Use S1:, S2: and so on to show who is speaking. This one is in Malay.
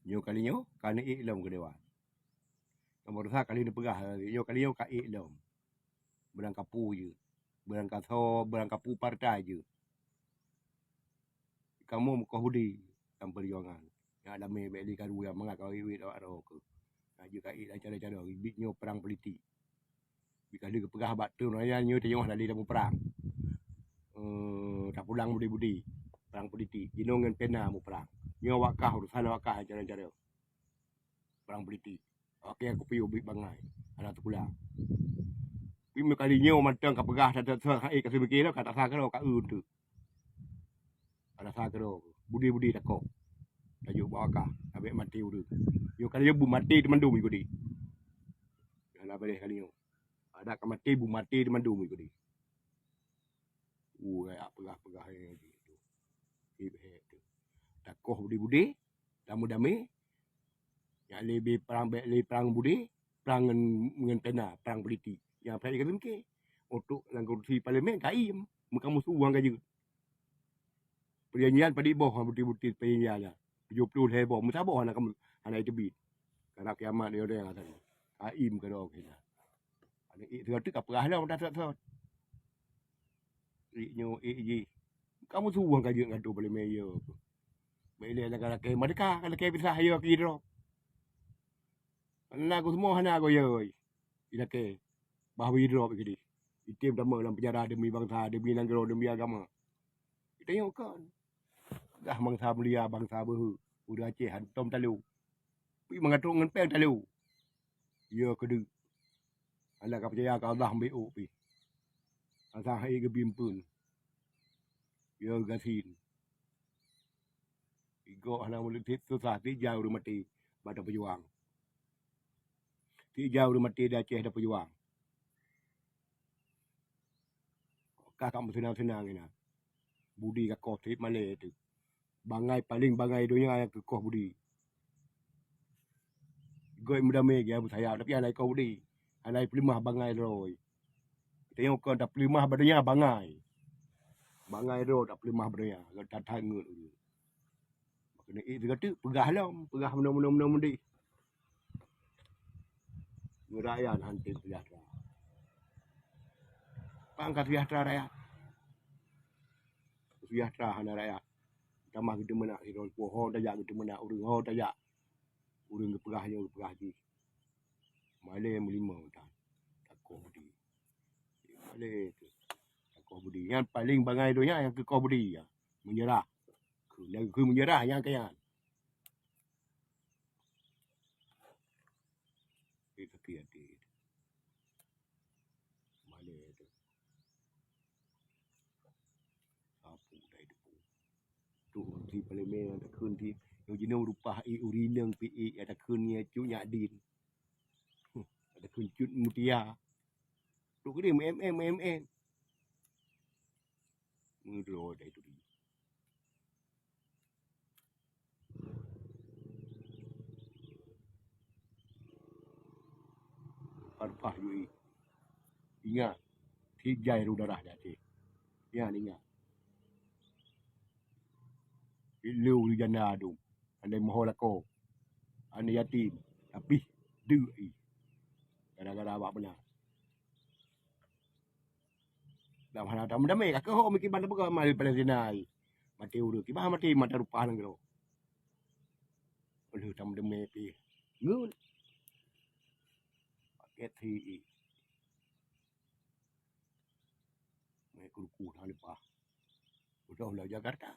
S1: Nyo kali nyo kan ilom ke dewan. Nomor sa kali ni pegah nyo kali nyo ka ilom. Berang kapu je. Berang kaso, berang kapu partai je. Kamu muka hudi dalam perjuangan. Ya ada me beli karu yang mangak kau iwit awak ro ke. Aju ka ik cara-cara bit nyo perang politik. Bika dia pegah batu naya nyo tengok dari dalam perang. Tak pulang budi-budi perang politik. Jino ngan pena mu perang. Nyo wakah urusan wakah cara-cara. Perang politik. Okey aku piu bit bangai. Ada tu pulang. Tapi kali nyo matang ka pegah tak kasih fikir kata sakro ka tu. Ada sakro. Budi-budi takok. Tajuk wakah abek mati udu. Yo kali bu mati di mandum ikut di. Ala boleh kali nyo. Ada ka mati bu mati di mandum ikut di. Ya pegah-pegah gitu. Ibe tu. Takoh budi-budi, damu-dami. Ya lebih perang budi, perang ngen pena, perang politik. Yang saya kata mungkin untuk lang kursi parlimen kaim, muka musuh uang gaji. Perjanjian pada iboh budi-budi perjanjian. 70 heboh, musaboh anak itu bit. Karena kiamat dia ada yang kata. Kaim ke dok kita. Ada itu tu kapal lah dah tak. Nyo ji. Kamu suruh uang gaji ngadu parlimen yo. Bila nak ke mereka kalau ke bisa ayo kira. Anak aku semua anak aku yo. Bila ke bahawa hidro begini. Itim utama dalam penjara demi bangsa, demi negara, demi agama. Kita tengokkan. Dah bangsa belia, bangsa behu. Udah Aceh, hantom talu. Pergi mengatur dengan peng talu. Ya kedua. Anak percaya ke Allah ambil pergi. Asal hai ke bimpun. Ya gasin. Igok anak mulut susah, tijau dia mati. Pada pejuang. Tijau dia mati di Aceh ada pejuang. Kakak senang-senang ini. Budi kakoh tip Malay tu. Bangai paling bangai dunia yang kekoh budi. Goi muda mega saya tapi anak kau budi. Anak pelimah bangai roy. Tengok kau tak pelimah badannya bangai. Bangai roy tak pelimah badannya. Kau tak tangut. Maknanya itu kata pegah lah. Pegah mana-mana mundi. Rakyat hantar sejahtera. Pangkat sejahtera rakyat. Sejahtera anak rakyat. Tamah kita menak hirau pohon tajak kita menak urang ho tajak. Urang ke pegahnya pegah ji. Malay melima tak. Takoh budi. Malay tu. Takoh budi. Yang paling bangai dunia yang kekoh budi ya. Menyerah. Ke menyerah yang kaya. Itu kiati. Malay tu. Sapu dah itu. Tu di parlimen ada kun di yang jenuh rupa urinang pi ada kun nya cu nya din. Ada kun cut mutia. Tu ke dia mm. Ngedro dah itu. Parpah yui. Ingat. Hijai darah jati. Ingat. Ilu di janda tu. Andai mohon aku. Andai yatim. Tapi. Dui. Gara-gara awak benar. Dalam hal tak mendamai. Kakak ho mikir mana pun mari Palestina. Mati uru. Kibah mati mata rupa nang kero. Perlu tak mendamai pi. Ngun. Paket hi. Mai kuku tak lepas. Udah lah Jakarta.